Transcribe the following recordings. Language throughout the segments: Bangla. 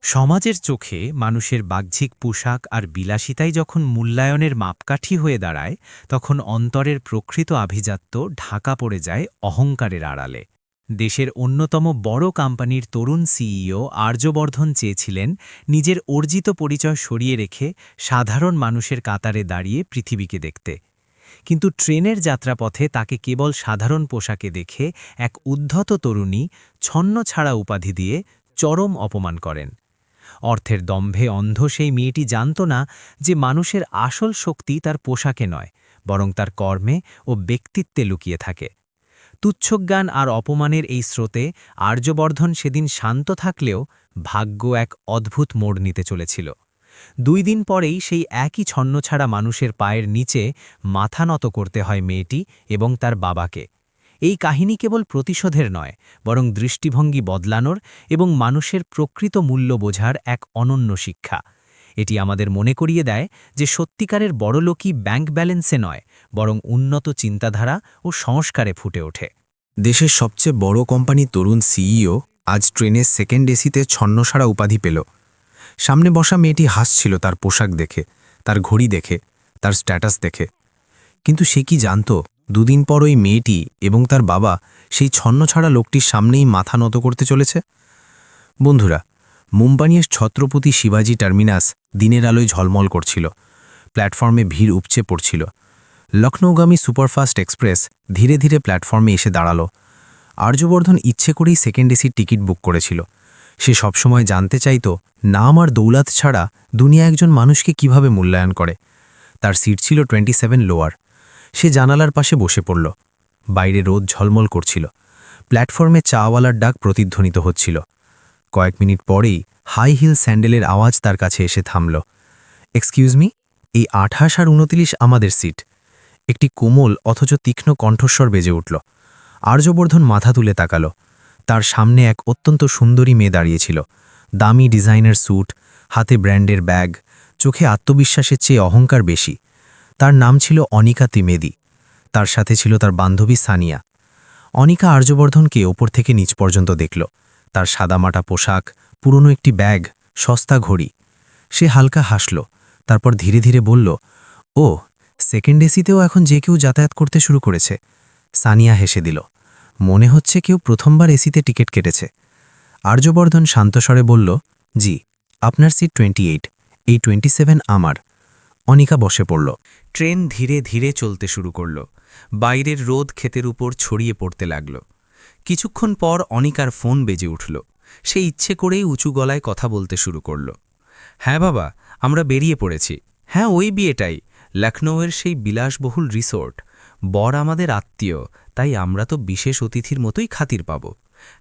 সমাজের চোখে মানুষের বাহ্যিক পোশাক আর বিলাসিতাই যখন মূল্যায়নের মাপকাঠি হয়ে দাঁড়ায়, তখন অন্তরের প্রকৃত আভিজাত্য ঢাকা পড়ে যায় অহংকারের আড়ালে। দেশের অন্যতম বড় কোম্পানির তরুণ সিইও আর্যবর্ধন চেয়েছিলেন নিজের অর্জিত পরিচয় সরিয়ে রেখে সাধারণ মানুষের কাতারে দাঁড়িয়ে পৃথিবীকে দেখতে। কিন্তু ট্রেনের যাত্রাপথে তাকে কেবল সাধারণ পোশাকে দেখে এক উদ্ধত তরুণী ছন্নছাড়া উপাধি দিয়ে চরম অপমান করেন। অর্থের দম্ভে অন্ধ সেই মেয়েটি জানত না যে মানুষের আসল শক্তি তার পোশাকে নয়, বরং তার কর্মে ও ব্যক্তিত্বে লুকিয়ে থাকে। তুচ্ছজ্ঞান আর অপমানের এই স্রোতে আর্যবর্ধন সেদিন শান্ত থাকলেও ভাগ্য এক অদ্ভুত মোড় নিতে চলেছিল। 2 দিন পরেই সেই একই ছন্নছাড়া মানুষের পায়ের নিচে মাথা নত করতে হয় মেয়েটি এবং তার বাবাকে। এই কাহিনী কেবল প্রতিশোধের নয়, বরং দৃষ্টিভঙ্গি বদলানোর এবং মানুষের প্রকৃত মূল্য বোঝার এক অনন্য শিক্ষা। এটি আমাদের মনে করিয়ে দেয় যে সত্যিকারের বড়লোকই ব্যাংক ব্যালেন্সে নয়, বরং উন্নত চিন্তাধারা ও সংস্কারে ফুটে ওঠে। দেশের সবচেয়ে বড় কোম্পানি তরুণ সিইও আজ ট্রেনের সেকেন্ড এসিতে ছন্নসাড়া উপাধি পেল। সামনে বসা মেয়েটি হাসছিল তার পোশাক দেখে, তার ঘড়ি দেখে, তার স্ট্যাটাস দেখে। কিন্তু সে কি জানত, 2 দিন পর ওই মেয়েটি এবং তার বাবা সেই ছন্নছাড়া লোকটির সামনেই মাথা নত করতে চলেছে? বন্ধুরা, মুম্বাইয়ের ছত্রপতি শিবাজি টার্মিনাস দিনের আলোয় ঝলমল করছিল। প্ল্যাটফর্মে ভিড় উপচে পড়ছিল। লখনৌগামী সুপারফাস্ট এক্সপ্রেস ধীরে ধীরে প্ল্যাটফর্মে এসে দাঁড়ালো। আর্যবর্ধন ইচ্ছে করেই সেকেন্ড এসির টিকিট বুক করেছিল। সে সবসময় জানতে চাইত নাম আর দৌলত ছাড়া দুনিয়া একজন মানুষকে কিভাবে মূল্যায়ন করে। তার সিট ছিল 27 লোয়ার। সে জানালার পাশে বসে পড়ল। বাইরে রোদ ঝলমল করছিল। প্ল্যাটফর্মে চাওয়ালার ডাক প্রতিধ্বনিত হচ্ছিল। কয়েক মিনিট পরেই হাই হিল স্যান্ডেলের আওয়াজ তার কাছে এসে থামল। এক্সকিউজ মি, এই 28 আর 29 আমাদের সিট। একটি কোমল অথচ তীক্ষ্ণ কণ্ঠস্বর বেজে উঠল। আর্যবর্ধন মাথা তুলে তাকাল। তার সামনে এক অত্যন্ত সুন্দরী মেয়ে দাঁড়িয়েছিল। দামি ডিজাইনার স্যুট, হাতে ব্র্যান্ডের ব্যাগ, চোখে আত্মবিশ্বাসের চেয়ে অহংকার বেশি। তার নাম ছিল অনিকা ত্রিবেদী। তার সাথে ছিল তার বান্ধবী সানিয়া। অনিকা আর্যবর্ধনকে ওপর থেকে নিচ পর্যন্ত দেখল। তার সাদামাটা পোশাক, পুরনো একটি ব্যাগ, সস্তা ঘড়ি। সে হালকা হাসল, তারপর ধীরে ধীরে বলল, ও, সেকেন্ড এসিতেও এখন যে কেউ যাতায়াত করতে শুরু করেছে। সানিয়া হেসে দিল। মনে হচ্ছে কেউ প্রথমবার এসিতে টিকিট কেটেছে। আর্যবর্ধন শান্তস্বরে বলল, জি, আপনার সিট 28, এই 27 আমার। অনিকা বসে পড়ল। ট্রেন ধীরে ধীরে চলতে শুরু করল। বাইরের রোদ ক্ষেতের উপর ছড়িয়ে পড়তে লাগল। কিছুক্ষণ পর অনিকার ফোন বেজে উঠল। সে ইচ্ছে করেই উঁচু গলায় কথা বলতে শুরু করল। হ্যাঁ বাবা, আমরা বেরিয়ে পড়েছি। হ্যাঁ, ওই বিয়েটাই, লখনৌয়ের সেই বিলাসবহুল রিসোর্ট। বর আমাদের আত্মীয়, তাই আমরা তো বিশেষ অতিথির মতোই খাতির পাব।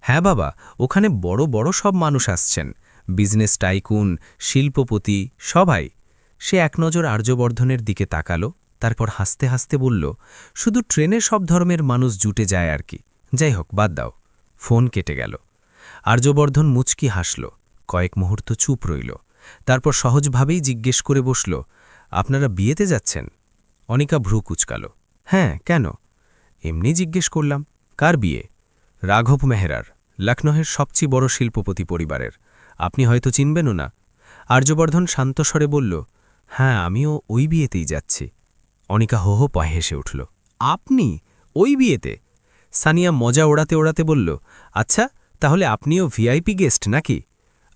হ্যাঁ বাবা, ওখানে বড় বড় সব মানুষ আসছেন, বিজনেস টাইকুন, শিল্পপতি, সবাই। সে এক নজর আর্যবর্ধনের দিকে তাকালো, তারপর হাসতে হাসতে বলল, শুধু ট্রেনে সব ধর্মের মানুষ জুটে যায় আর কি। যাই হোক, বাদ দাও। ফোন কেটে গেল। আর্যবর্ধন মুচকি হাসল। কয়েক মুহূর্ত চুপ রইল। তারপর সহজভাবেই জিজ্ঞেস করে বসল, আপনারা বিয়েতে যাচ্ছেন? অনিকা ভ্রু কুচকাল। হ্যাঁ, কেন? এমনি জিজ্ঞেস করলাম। কার বিয়ে? রাঘব মেহরার, লখনৌয়ের সবচেয়ে বড় শিল্পপতি পরিবারের। আপনি হয়তো চিনবেনও না। আর্যবর্ধন শান্তস্বরে বলল, হ্যাঁ, আমিও ওই বিয়েতেই যাচ্ছি। অনিকা হো হো পায়ে হেসে উঠল। আপনি ওই বিয়েতে? সানিয়া মজা ওড়াতে ওড়াতে বলল, আচ্ছা, তাহলে আপনিও ভিআইপি গেস্ট নাকি?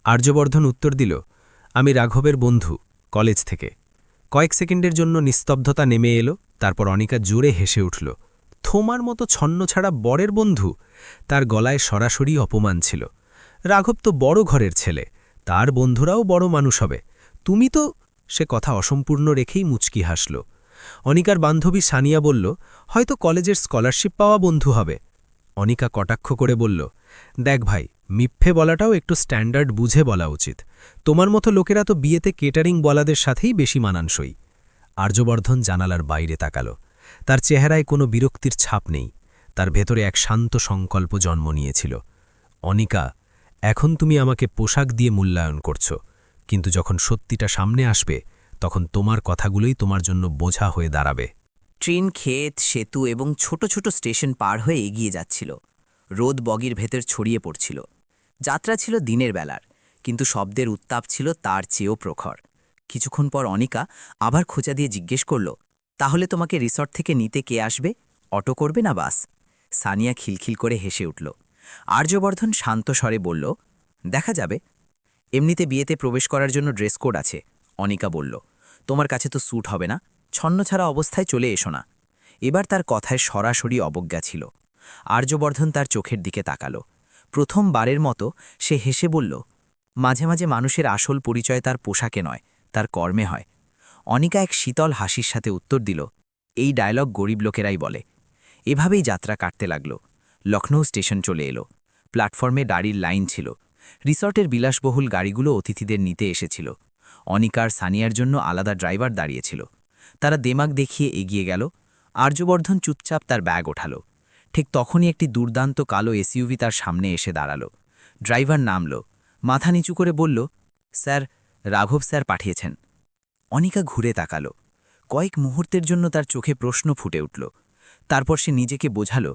আর্যবর্ধন উত্তর দিল, আমি রাঘবের বন্ধু, কলেজ থেকে। কয়েক সেকেন্ডের জন্য নিস্তব্ধতা নেমে এলো। তারপর অনিকা জোরে হেসে উঠল। থোমার মতো ছন্নছাড়া বরের বন্ধু? তার গলায় সরাসরি অপমান ছিল। রাঘব তো বড় ঘরের ছেলে, তার বন্ধুরাও বড় মানুষ হবে। তুমি তো... সে কথা অসম্পূর্ণ রেখেই মুচকি হাসল। অনিকার বান্ধবী সানিয়া বলল, হয়তো কলেজের স্কলারশিপ পাওয়া বন্ধু হবে। অনিকা কটাক্ষ করে বলল, দেখ ভাই, মিথ্যে বলাটাও একটু স্ট্যান্ডার্ড বুঝে বলা উচিত। তোমার মতো লোকেরা তো বিয়েতে কেটারিং বলাদের সাথেই বেশি মানানসই। আর্যবর্ধন জানালার বাইরে তাকাল। তার চেহারায় কোনো বিরক্তির ছাপ নেই। তার ভেতরে এক শান্ত সংকল্প জন্ম নিয়েছিল। অনিকা, এখন তুমি আমাকে পোশাক দিয়ে মূল্যায়ন করছ, কিন্তু যখন সত্যিটা সামনে আসবে, তখন তোমার কথাগুলোই তোমার জন্য বোঝা হয়ে দাঁড়াবে। ট্রেন ক্ষেত, সেতু এবং ছোট ছোট স্টেশন পার হয়ে এগিয়ে যাচ্ছিল। রোদ বগির ভেতর ছড়িয়ে পড়ছিল। যাত্রা ছিল দিনের বেলার, কিন্তু শব্দের উত্তাপ ছিল তার চেয়েও প্রখর। কিছুক্ষণ পর অনিকা আবার খোঁচা দিয়ে জিজ্ঞেস করল, তাহলে তোমাকে রিসর্ট থেকে নিতে কে আসবে? অটো করবে না বাস? সানিয়া খিলখিল করে হেসে উঠল। আর্যবর্ধন শান্ত স্বরে বলল, দেখা যাবে। এমনিতে বিয়েতে প্রবেশ করার জন্য ড্রেস কোড আছে। অনিকা বলল, তোমার কাছে তো স্যুট হবে না, ছন্নছাড়া অবস্থায় চলে এসো না। এবার তার কথায় সরাসরি অবজ্ঞা ছিল। আর্যবর্ধন তার চোখের দিকে তাকালো। প্রথমবারের মতো সে হেসে বলল, মাঝে মাঝে মানুষের আসল পরিচয় তার পোশাকে নয়, তার কর্মে হয়। অনিকা এক শীতল হাসির সাথে উত্তর দিল, এই ডায়লগ গরিব লোকেরাই বলে। এভাবেই যাত্রা কাটতে লাগল। লখনৌ স্টেশন চলে এলো। প্ল্যাটফর্মে গাড়ির লাইন ছিল। রিসর্টের বিলাসবহুল গাড়িগুলো অতিথিদের নিতে এসেছিল। অনিকার সানিয়ার জন্য আলাদা ড্রাইভার দাঁড়িয়েছিল। তারা দেমাগ দেখিয়ে এগিয়ে গেল। আর্যবর্ধন চুপচাপ তার ব্যাগ ওঠালো। ঠিক তখনই একটি দুর্দান্ত কালো এসইউভি তার সামনে এসে দাঁড়ালো। ড্রাইভার নামল, মাথা নিচু করে বলল, স্যার, রাঘব স্যার পাঠিয়েছেন। অনিকা ঘুরে তাকালো। কয়েক মুহূর্তের জন্য তার চোখে প্রশ্ন ফুটে উঠল। তারপর সে নিজেকে বোঝালো,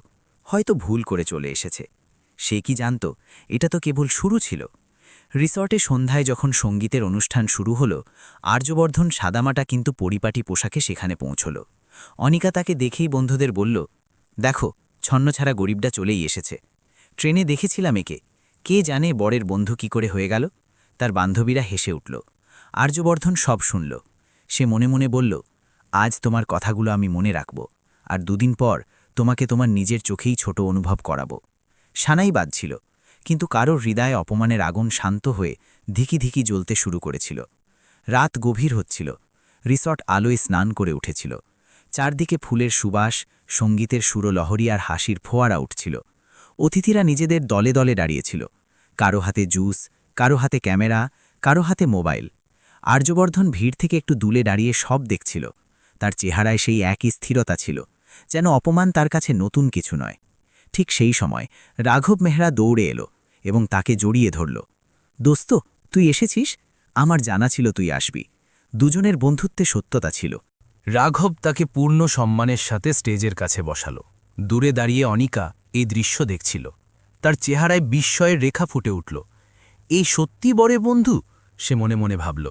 হয়তো ভুল করে চলে এসেছে। সে কি জানত, এটা তো কেবল শুরু ছিল। রিসর্টে সন্ধ্যায় যখন সঙ্গীতের অনুষ্ঠান শুরু হলো, আর্যবর্ধন সাদামাটা কিন্তু পরিপাটি পোশাকে সেখানে পৌঁছল। অনিকা তাকে দেখেই বন্ধুদের বলল, দেখো, ছন্নছাড়া গরিবটা চলেই এসেছে। ট্রেনে দেখেছিলাম একে, কে জানে বরের বন্ধু কি করে হয়ে গেল। তার বান্ধবীরা হেসে উঠল। আর্যবর্ধন সব শুনল। সে মনে মনে বলল, আজ তোমার কথাগুলো আমি মনে রাখব, আর দুদিন পর তোমাকে তোমার নিজের চোখেই ছোট অনুভব করাব। সানাই বাজছিল, কিন্তু কারোর হৃদয়ে অপমানের আগুন শান্ত হয়ে ধিকি ধিকি জ্বলতে শুরু করেছিল। রাত গভীর হচ্ছিল। রিসর্ট আলোয় স্নান করে উঠেছিল। চারদিকে ফুলের সুবাস, সঙ্গীতের সুরলহরী আর হাসির ফোয়ারা উঠছিল। অতিথিরা নিজেদের দলে দলে দাঁড়িয়েছিল। কারো হাতে জুস, কারো হাতে ক্যামেরা, কারো হাতে মোবাইল। আর্যবর্ধন ভিড় থেকে একটু দূরে দাঁড়িয়ে সব দেখছিল। তার চেহারায় সেই একই স্থিরতা ছিল, যেন অপমান তার কাছে নতুন কিছু নয়। ঠিক সেই সময় রাঘব মেহরা দৌড়ে এলো এবং তাকে জড়িয়ে ধরল। দোস্ত, তুই এসেছিস? আমার জানা ছিল তুই আসবি। দুজনের বন্ধুত্বে সত্যতা ছিল। রাঘব তাকে পূর্ণ সম্মানের সাথে স্টেজের কাছে বসালো। দূরে দাঁড়িয়ে অনিকা এই দৃশ্য দেখছিল। তার চেহারায় বিস্ময়ের রেখা ফুটে উঠল। এই সত্যি বড় বন্ধু, সে মনে মনে ভাবল।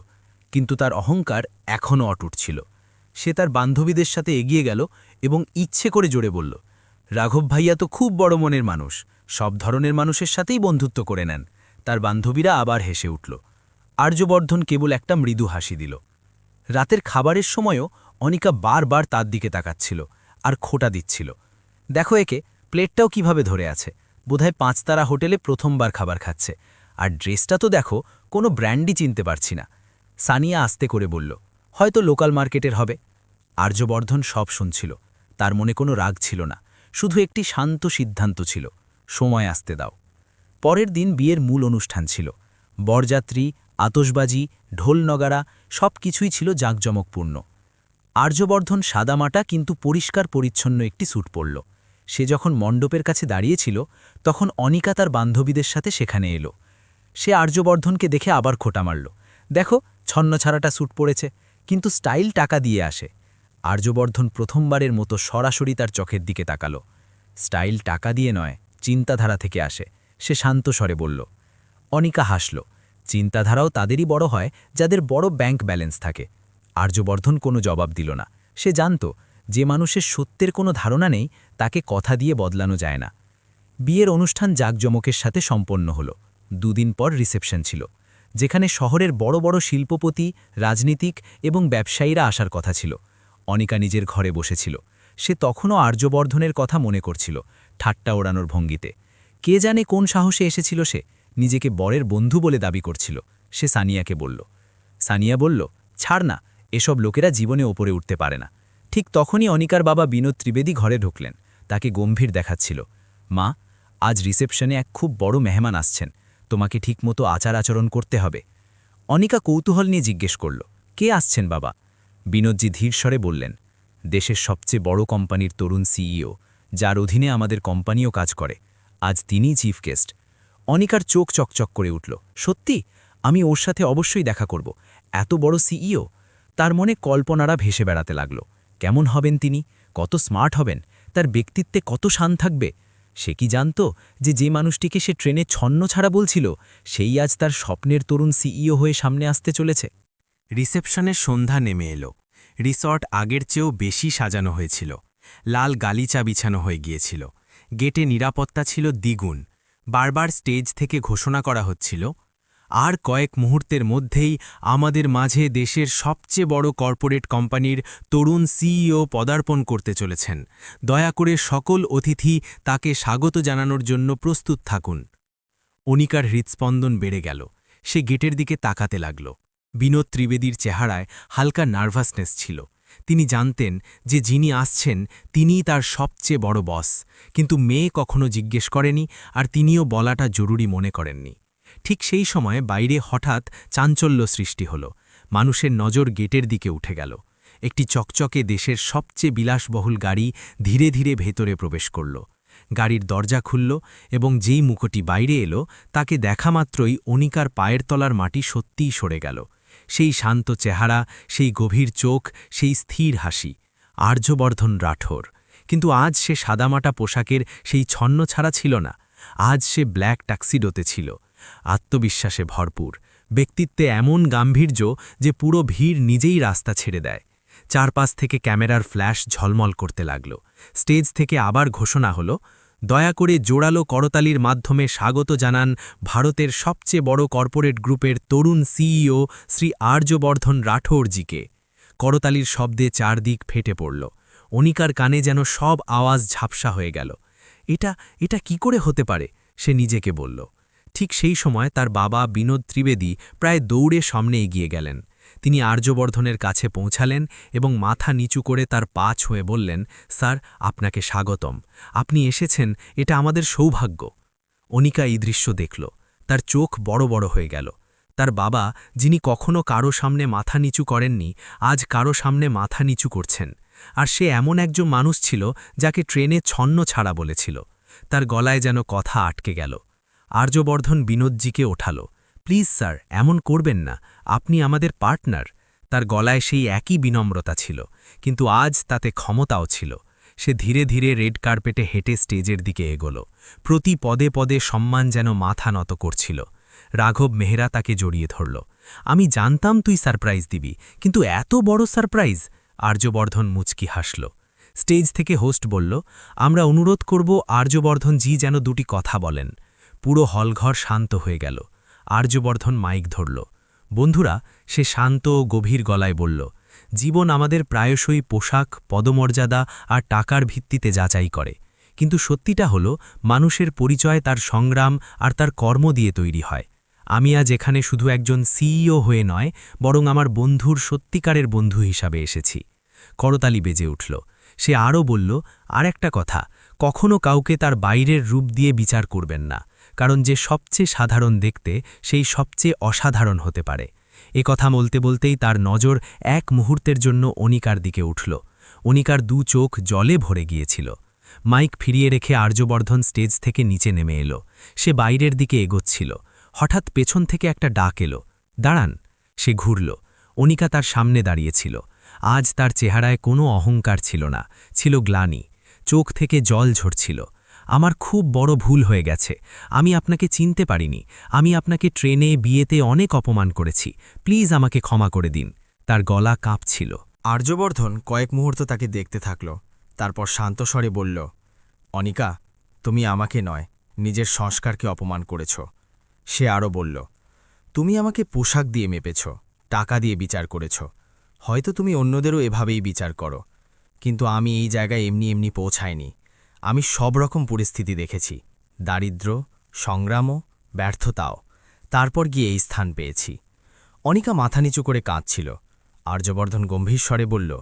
কিন্তু তার অহংকার এখনও অটুট ছিল। সে তার বান্ধবীদের সাথে এগিয়ে গেল এবং ইচ্ছে করে জোরে বলল, রাঘব ভাইয়া তো খুব বড় মনের মানুষ, সব ধরনের মানুষের সাথেই বন্ধুত্ব করে নেন। তার বান্ধবীরা আবার হেসে উঠল। আর্যবর্ধন কেবল একটা মৃদু হাসি দিল। রাতের খাবারের সময়ও অনিকা বারবার তার দিকে তাকাচ্ছিল আর খোঁটা দিচ্ছিল। দেখো একে, প্লেটটাও কিভাবে ধরে আছে, বোধহয় 5 তারা হোটেলে প্রথমবার খাবার খাচ্ছে। আর ড্রেসটা তো দেখো, কোনো ব্র্যান্ডই চিনতে পারছি না। সানিয়া আস্তে করে বলল, হয়তো লোকাল মার্কেটের হবে। আর্যবর্ধন সব শুনছিল। তার মনে কোনো রাগ ছিল না, শুধু একটি শান্ত সিদ্ধান্ত ছিল, সময় আসতে দাও। পরের দিন বিয়ের মূল অনুষ্ঠান ছিল। বরযাত্রী, আতশবাজি, ঢোল নগারা সব কিছুই ছিল জাঁকজমকপূর্ণ। আর্যবর্ধন সাদামাটা কিন্তু পরিষ্কার পরিচ্ছন্ন একটি স্যুট পরল। সে যখন মণ্ডপের কাছে দাঁড়িয়েছিল, তখন অনিকা তার বান্ধবীদের সাথে সেখানে এলো। সে আর্যবর্ধনকে দেখে আবার খোঁটা মারল, দেখো, ছন্নছাড়াটা স্যুট পরেছে, কিন্তু স্টাইল টাকা দিয়ে আসে। আর্যবর্ধন প্রথমবারের মতো সরাসরি তার চোখের দিকে তাকালো। স্টাইল টাকা দিয়ে নয়, চিন্তাধারা থেকে আসে, সে শান্ত স্বরে বলল। অনিকা হাসল। চিন্তাধারাও তাদেরই বড় হয় যাদের বড় ব্যাংক ব্যালেন্স থাকে। আর্যবর্ধন কোনো জবাব দিল না। সে জানত, যে মানুষের সত্যের কোনো ধারণা নেই, তাকে কথা দিয়ে বদলানো যায় না। বিয়ের অনুষ্ঠান জাঁকজমকের সাথে সম্পন্ন হল। 2 দিন পর রিসেপশন ছিল, যেখানে শহরের বড় বড় শিল্পপতি, রাজনীতিক এবং ব্যবসায়ীরা আসার কথা ছিল। অনিকা নিজের ঘরে বসেছিল। সে তখনও আর্যবর্ধনের কথা মনে করছিল, ঠাট্টা ওড়ানোর ভঙ্গিতে। কে জানে কোন সাহসে এসেছিল সে, নিজেকে বরের বন্ধু বলে দাবি করছিল। সে সানিয়াকে বলল। সানিয়া বলল, ছাড় না, এসব লোকেরা জীবনে ওপরে উঠতে পারে না। ঠিক তখনই অনিকার বাবা বিনোদ ত্রিবেদী ঘরে ঢুকলেন। তাকে গম্ভীর দেখাচ্ছিল। মা, আজ রিসেপশনে এক খুব বড় মেহমান আসছেন, তোমাকে ঠিকমতো আচার আচরণ করতে হবে। অনিকা কৌতূহল নিয়ে জিজ্ঞেস করল, কে আসছেন বাবা? বিনোদজি ধীর স্বরে বললেন, দেশের সবচেয়ে বড় কোম্পানির তরুণ সিইও, যার অধীনে আমাদের কোম্পানিও কাজ করে, আজ তিনিই চিফ গেস্ট। অনিকার চোখ চকচক করে উঠল। সত্যি? আমি ওর সাথে অবশ্যই দেখা করব। এত বড় সিইও! তার মনে কল্পনারা ভেসে বেড়াতে লাগল। কেমন হবেন তিনি? কত স্মার্ট হবেন? তার ব্যক্তিত্বে কত শান থাকবে? সে কি জানত যে মানুষটিকে সে ট্রেনে ছন্ন ছাড়া বলছিল সেই আজ তার স্বপ্নের তরুণ সিইও হয়ে সামনে আসতে চলেছে? রিসেপশনের সন্ধ্যা নেমে এলো। রিসর্ট আগের চেয়েও বেশি সাজানো হয়েছিল। লাল গালিচা বিছানো হয়ে গিয়েছিল। গেটে নিরাপত্তা ছিল দ্বিগুণ। বারবার স্টেজ থেকে ঘোষণা করা হচ্ছিল, আর কয়েক মুহূর্তের মধ্যেই আমাদের মাঝে দেশের সবচেয়ে বড় কর্পোরেট কোম্পানির তরুণ সিইও পদার্পণ করতে চলেছেন। দয়া করে সকল অতিথি তাকে স্বাগত জানানোর জন্য প্রস্তুত থাকুন। অনিকার হৃৎস্পন্দন বেড়ে গেল। সে গেটের দিকে তাকাতে লাগল। বিনোদ ত্রিবেদীর চেহারায় হালকা নার্ভাসনেস ছিল। তিনি জানতেন যে যিনি আসছেন তিনিই তার সবচেয়ে বড় বস, কিন্তু মেয়ে কখনো জিজ্ঞেস করেনি, আর তিনিও বলাটা জরুরি মনে করেননি। ঠিক সেই সময় বাইরে হঠাৎ চাঞ্চল্য সৃষ্টি হল। মানুষের নজর গেটের দিকে উঠে গেল। একটি চকচকে দেশের সবচেয়ে বিলাসবহুল গাড়ি ধীরে ধীরে ভেতরে প্রবেশ করল। গাড়ির দরজা খুলল এবং যেই মুখটি বাইরে এলো তাকে দেখামাত্রই অনিকার পায়ের তলার মাটি সত্যিই সরে গেল। সেই শান্ত চেহারা, সেই গভীর চোখ, সেই স্থির হাসি। আর্যবর্ধন রাঠোর। কিন্তু আজ সে সাদামাটা পোশাকের সেই ছন্ন ছাড়া ছিল না। আজ সে ব্ল্যাক ট্যাক্সিডোতে ছিল। আত্মবিশ্বাসে ভরপুর, ব্যক্তিত্বে এমন গাম্ভীর্য যে পুরো ভিড় নিজেই রাস্তা ছেড়ে দেয়। চারপাশ থেকে ক্যামেরার ফ্ল্যাশ ঝলমল করতে লাগল। স্টেজ থেকে আবার ঘোষণা হলো, দয়া করে জোরালো করতালির মাধ্যমে স্বাগত জানান ভারতের সবচেয়ে বড় কর্পোরেট গ্রুপের তরুণ সিইও শ্রী আর্যবর্ধন রাঠোরজিকে। করতালির শব্দে চারদিক ফেটে পড়ল। অনিকার কানে যেন সব আওয়াজ ঝাপসা হয়ে গেল। এটা কি করে হতে পারে, সে নিজেকে বলল। ঠিক সেই সময় তার বাবা বিনোদ ত্রিবেদী প্রায় দৌড়ে সামনে এগিয়ে গেলেন। তিনি আর্যবর্ধনের কাছে পৌঁছালেন এবং মাথা নিচু করে তার পা ছুঁয়ে বললেন, স্যার, আপনাকে স্বাগতম। আপনি এসেছেন, এটা আমাদের সৌভাগ্য। অনিকা এই দৃশ্য দেখল। তার চোখ বড় বড় হয়ে গেল। তার বাবা, যিনি কখনো কারো সামনে মাথা নিচু করেননি, আজ কারো সামনে মাথা নিচু করছেন। আর সে এমন একজন মানুষ ছিল যাকে ট্রেনে ছন্ন ছাড়া বলেছিল। তার গলায় যেন কথা আটকে গেল। আর্যবর্ধন বিনোদজিকে ওঠালো। প্লিজ স্যার, এমন করবেন না, আপনি আমাদের পার্টনার। তার গলায় সেই একই বিনম্রতা ছিল, কিন্তু আজ তাতে ক্ষমতাও ছিল। সে ধীরে ধীরে রেড কার্পেটে হেঁটে স্টেজের দিকে এগোল। প্রতি পদে পদে সম্মান যেন মাথা নত করছিল। রাঘব মেহরা তাকে জড়িয়ে ধরল। আমি জানতাম তুই সারপ্রাইজ দিবি, কিন্তু এত বড় সারপ্রাইজ? আর্যবর্ধন মুচকি হাসল। স্টেজ থেকে হোস্ট বলল, আমরা অনুরোধ করব আর্যবর্ধনজি যেন দুটি কথা বলেন। পুরো হলঘর শান্ত হয়ে গেল। আর্যবর্ধন মাইক ধরল। বন্ধুরা, সে শান্ত ও গভীর গলায় বলল, জীবন আমাদের প্রায়শই পোশাক, পদমর্যাদা আর টাকার ভিত্তিতে যাচাই করে, কিন্তু সত্যিটা হলো মানুষের পরিচয় তার সংগ্রাম আর তার কর্ম দিয়ে তৈরি হয়। আমি আজ এখানে শুধু একজন সিইও হয়ে নয়, বরং আমার বন্ধুর সত্যিকারের বন্ধু হিসাবে এসেছি। করতালি বেজে উঠল। সে আরও বলল, আর একটা কথা, কখনো কাউকে তার বাইরের রূপ দিয়ে বিচার করবেন না, কারণ যে সবচেয়ে সাধারণ দেখতে সেই সবচেয়ে অসাধারণ হতে পারে। এ কথা বলতে বলতেই তার নজর এক মুহূর্তের জন্য অনিকার দিকে উঠল। অনিকার দু চোখ জলে ভরে গিয়েছিল। মাইক ফিরিয়ে রেখে আর্যবর্ধন স্টেজ থেকে নিচে নেমে এলো। সে বাইরের দিকে এগোচ্ছিল। হঠাৎ পেছন থেকে একটা ডাক এলো, দাঁড়ান। সে ঘুরল। অনিকা তার সামনে দাঁড়িয়েছিল। আজ তার চেহারায় কোনো অহংকার ছিল না, ছিল গ্লানি। চোখ থেকে জল ঝরছিল। আমার খুব বড় ভুল হয়ে গেছে। আমি আপনাকে চিনতে পারিনি। আমি আপনাকে ট্রেনে, বিয়েতে অনেক অপমান করেছি। প্লিজ আমাকে ক্ষমা করে দিন। তার গলা কাঁপছিল। আর্যবর্ধন কয়েক মুহূর্ত তাকে দেখতে থাকল। তারপর শান্ত স্বরে বলল, অনিকা, তুমি আমাকে নয়, নিজের সংস্কারকে অপমান করেছ। সে আরও বলল, তুমি আমাকে পোশাক দিয়ে মেপেছ, টাকা দিয়ে বিচার করেছ। হয়তো তুমি অন্যদেরও এভাবেই বিচার করো, কিন্তু আমি এই জায়গায় এমনি এমনি পৌঁছাইনি। আমি সব রকম পরিস্থিতি দেখেছি, দারিদ্র্য, সংগ্রামও, ব্যর্থতাও। তারপর গিয়ে এই স্থান পেয়েছি। অনিকা মাথা নিচু করে কাঁদছিল। আর্যবর্ধন গম্ভীর স্বরে বলল,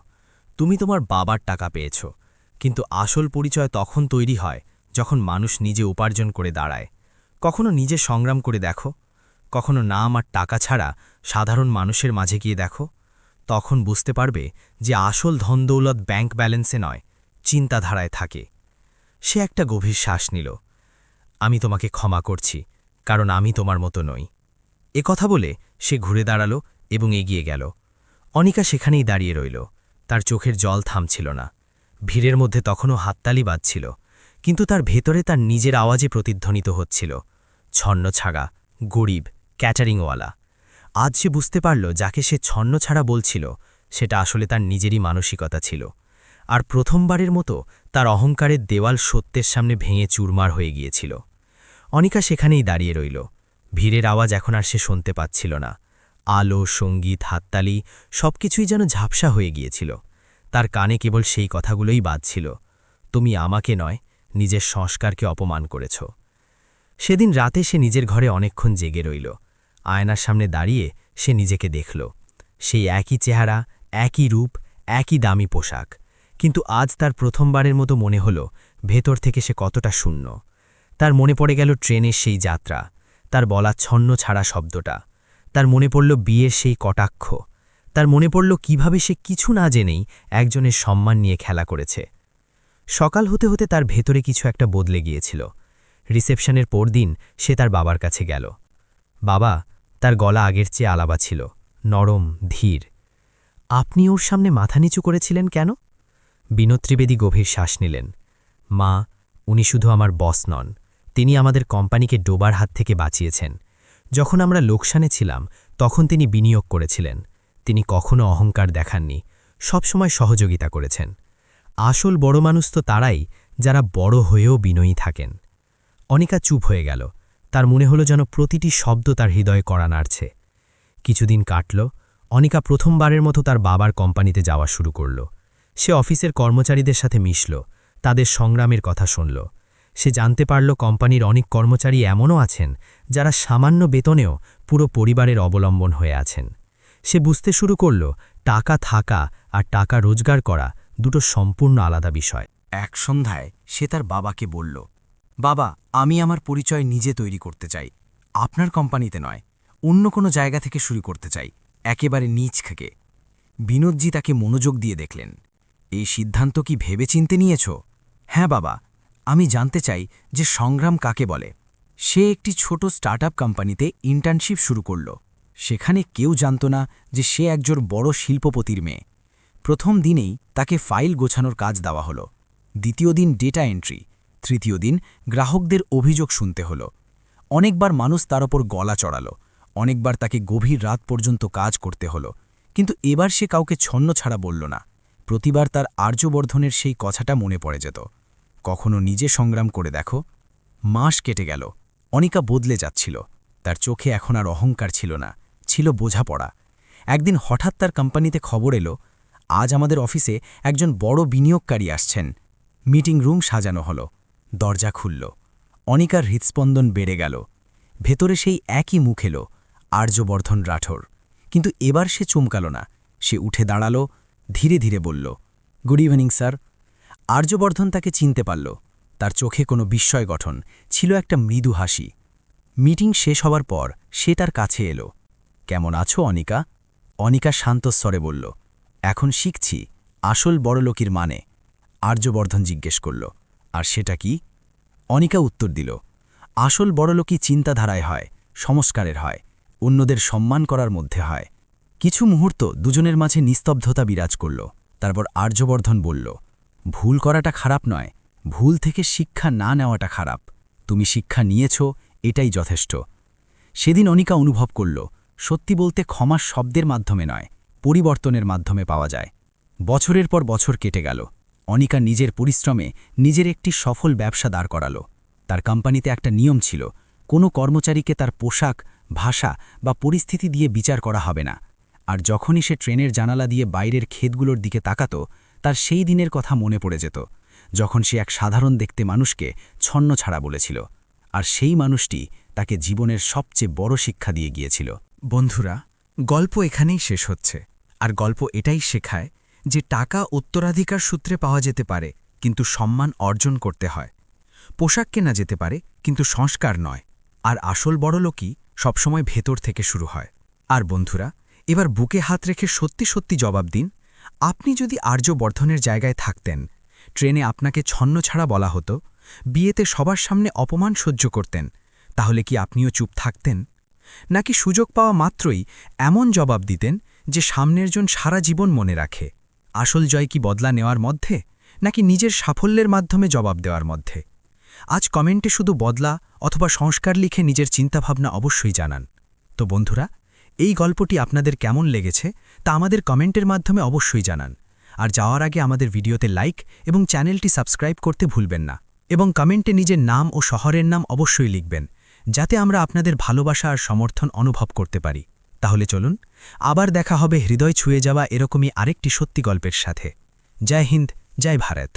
তুমি তোমার বাবার টাকা পেয়েছ, কিন্তু আসল পরিচয় তখন তৈরি হয় যখন মানুষ নিজে উপার্জন করে দাঁড়ায়। কখনো নিজে সংগ্রাম করে দেখো, কখনো নাম আর টাকা ছাড়া সাধারণ মানুষের মাঝে গিয়ে দেখো। তখন বুঝতে পারবে যে আসল ধনদৌলত ব্যাংক ব্যালেন্সে নয়, চিন্তাধারায় থাকে। সে একটা গভীর শ্বাস নিল। আমি তোমাকে ক্ষমা করছি, কারণ আমি তোমার মতো নই। এ কথা বলে সে ঘুরে দাঁড়াল এবং এগিয়ে গেল। অনিকা সেখানেই দাঁড়িয়ে রইল। তার চোখের জল থামছিল না। ভিড়ের মধ্যে তখনও হাততালি বাজছিল, কিন্তু তার ভেতরে তার নিজের আওয়াজে প্রতিধ্বনিত হচ্ছিল, ছন্নছাড়া, গরিব, ক্যাটারিংওয়ালা। আজ সে বুঝতে পারল যাকে সে ছন্নছাড়া বলছিল সেটা আসলে তার নিজেরই মানসিকতা ছিল। আর প্রথমবারের মতো তার অহংকারের দেওয়াল সত্যের সামনে ভেঙে চুরমার হয়ে গিয়েছিল। অনিকা সেখানেই দাঁড়িয়ে রইল। ভিড়ের আওয়াজ এখন আর সে শুনতে পাচ্ছিল না। আলো, সঙ্গীত, হাততালি সবকিছুই যেন ঝাপসা হয়ে গিয়েছিল। তার কানে কেবল সেই কথাগুলোই বাজছিল, তুমি আমাকে নয়, নিজের সংস্কারকে অপমান করেছ। সেদিন রাতে সে নিজের ঘরে অনেকক্ষণ জেগে রইল। আয়নার সামনে দাঁড়িয়ে সে নিজেকে দেখল। সেই একই চেহারা, একই রূপ, একই দামি পোশাক। কিন্তু আজ তার প্রথমবারের মতো মনে হল ভেতর থেকে সে কতটা শূন্য। তার মনে পড়ে গেল ট্রেনের সেই যাত্রা, তার বলা ছন্নছাড়া শব্দটা। তার মনে পড়ল বিয়ের সেই কটাক্ষ। তার মনে পড়ল কিভাবে সে কিছু না জেনেই একজনের সম্মান নিয়ে খেলা করেছে। সকাল হতে হতে তার ভেতরে কিছু একটা বদলে গিয়েছিল। রিসেপশনের পরদিন সে তার বাবার কাছে গেল। বাবা, তার গলা আগের চেয়ে আলাদা ছিল, নরম, ধীর। আপনি ওর সামনে মাথা নিচু করেছিলেন কেন? বিনোদ ত্রিবেদী গভীর শ্বাস নিলেন। মা, উনি শুধু আমার বস নন, তিনি আমাদের কোম্পানিকে ডোবার হাত থেকে বাঁচিয়েছেন। যখন আমরা লোকসানে ছিলাম তখন তিনি বিনিয়োগ করেছিলেন। তিনি কখনো অহংকার দেখাননি, সবসময় সহযোগিতা করেছেন। আসল বড় মানুষ তো তারাই যারা বড় হয়েও বিনয়ী থাকেন। অনিকা চুপ হয়ে গেল। তার মনে হলো যেন প্রতিটি শব্দ তার হৃদয়ে কড়া নাড়ছে। কিছুদিন কাটল। অনিকা প্রথমবারের মতো তার বাবার কোম্পানিতে যাওয়া শুরু করল। সে অফিসের কর্মচারীদের সাথে মিশল, তাদের সংগ্রামের কথা শুনল। সে জানতে পারল কোম্পানির অনেক কর্মচারী এমনও আছেন যারা সামান্য বেতনেও পুরো পরিবারের অবলম্বন হয়ে আছেন। সে বুঝতে শুরু করল টাকা থাকা আর টাকা রোজগার করা দুটো সম্পূর্ণ আলাদা বিষয়। এক সন্ধ্যায় সে তার বাবাকে বলল, বাবা, আমি আমার পরিচয় নিজে তৈরি করতে চাই, আপনার কোম্পানিতে নয়, অন্য কোনো জায়গা থেকে শুরু করতে চাই, একেবারে নিচ থেকে। বিনোদজি তাকে মনোযোগ দিয়ে দেখলেন। এই সিদ্ধান্ত কি ভেবেচিন্তে নিয়েছ? হ্যাঁ বাবা, আমি জানতে চাই যে সংগ্রাম কাকে বলে। সে একটি ছোট স্টার্টআপ কোম্পানিতে ইন্টার্নশিপ শুরু করল। সেখানে কেউ জানত না যে সে একজন বড় শিল্পপতির মেয়ে। প্রথম দিনেই তাকে ফাইল গোছানোর কাজ দেওয়া হলো। দ্বিতীয় দিন ডেটা এন্ট্রি, তৃতীয় দিন গ্রাহকদের অভিযোগ শুনতে হলো। অনেকবার মানুষ তার ওপর গলা চড়ালো, অনেকবার তাকে গভীর রাত পর্যন্ত কাজ করতে হলো। কিন্তু এবার সে কাউকে ছন্নছাড়া বলল না। প্রতিবার তার আর্যবর্ধনের সেই কথাটা মনে পড়ে যেত, কখনো নিজে সংগ্রাম করে দেখো। মাস কেটে গেল। অনিকা বদলে যাচ্ছিল। তার চোখে এখন আর অহংকার ছিল না, ছিল বোঝাপড়া। একদিন হঠাৎ তার কোম্পানিতে খবর এলো, আজ আমাদের অফিসে একজন বড় বিনিয়োগকারী আসছেন। মিটিং রুম সাজানো হলো। দরজা খুলল। অনিকার হৃৎস্পন্দন বেড়ে গেল। ভেতরে সেই একই মুখ এলো, আর্যবর্ধন রাঠোর। কিন্তু এবার সে চমকাল না। সে উঠে দাঁড়ালো, ধীরে ধীরে বলল, গুড ইভিনিং স্যার। আর্যবর্ধন তাকে চিনতে পারল। তার চোখে কোনো বিস্ময় গঠন ছিল, একটা মৃদু হাসি। মিটিং শেষ হওয়ার পর সে তার কাছে এলো। কেমন আছো অনিকা? অনিকা শান্তস্বরে বলল, এখন শিখছি আসল বড়লোকির মানে। আর্যবর্ধন জিজ্ঞেস করল, আর সেটা কি? অনিকা উত্তর দিল, আসল বড়লোকি চিন্তাধারায় হয়, সংস্কারের হয়, অন্যদের সম্মান করার মধ্যে হয়। কিছু মুহূর্ত দুজনের মাঝে নিস্তব্ধতা বিরাজ করল। তারপর আর্যবর্ধন বলল, ভুল করাটা খারাপ নয়, ভুল থেকে শিক্ষা না নেওয়াটা খারাপ। তুমি শিক্ষা নিয়েছ, এটাই যথেষ্ট। সেদিন অনিকা অনুভব করল, সত্যি বলতে ক্ষমা শব্দের মাধ্যমে নয়, পরিবর্তনের মাধ্যমে পাওয়া যায়। বছরের পর বছর কেটে গেল। অনিকা নিজের পরিশ্রমে নিজের একটি সফল ব্যবসা দাঁড় করালো। তার কোম্পানিতে একটা নিয়ম ছিল, কোনো কর্মচারীকে তার পোশাক, ভাষা বা পরিস্থিতি দিয়ে বিচার করা হবে না। আর যখনই সে ট্রেনের জানালা দিয়ে বাইরের ক্ষেতগুলোর দিকে তাকাত, তার সেই দিনের কথা মনে পড়ে যেত, যখন সে এক সাধারণ দেখতে মানুষকে ছন্নছাড়া বলেছিল। আর সেই মানুষটি তাকে জীবনের সবচেয়ে বড় শিক্ষা দিয়ে গিয়েছিল। বন্ধুরা, গল্প এখানেই শেষ হচ্ছে। আর গল্প এটাই শেখায় যে টাকা উত্তরাধিকার সূত্রে পাওয়া যেতে পারে, কিন্তু সম্মান অর্জন করতে হয়। পোশাক কেনা যেতে পারে, কিন্তু সংস্কার নয়। আর আসল বড়লোকই সবসময় ভেতর থেকে শুরু হয়। আর বন্ধুরা, এবার বুকে হাত রেখে সত্যি সত্যি জবাব দিন, আপনি যদি আর্যবর্ধনের জায়গায় থাকতেন, ট্রেনে আপনাকে ছন্নছাড়া বলা হতো, বিয়েতে সবার সামনে অপমান সহ্য করতেন, তাহলে কি আপনিও চুপ থাকতেন? নাকি সুযোগ পাওয়া মাত্রই এমন জবাব দিতেন যে সামনের জন সারা জীবন মনে রাখে? আসল জয় কি বদলা নেওয়ার মধ্যে, নাকি নিজের সাফল্যের মাধ্যমে জবাব দেওয়ার মধ্যে? আজ কমেন্টে শুধু বদলা অথবা সংস্কার লিখে নিজের চিন্তাভাবনা অবশ্যই জানান। তো বন্ধুরা, এই গল্পটি আপনাদের কেমন লেগেছে তা আমাদের কমেন্টের মাধ্যমে অবশ্যই জানান। আর যাওয়ার আগে আমাদের ভিডিওতে লাইক এবং চ্যানেলটি সাবস্ক্রাইব করতে ভুলবেন না, এবং কমেন্টে নিজের নাম ও শহরের নাম অবশ্যই লিখবেন, যাতে আমরা আপনাদের ভালোবাসা আর সমর্থন অনুভব করতে পারি। তাহলে চলুন, আবার দেখা হবে হৃদয় ছুঁয়ে যাওয়া এরকমই আরেকটি সত্যি গল্পের সাথে। জয় হিন্দ, জয় ভারত।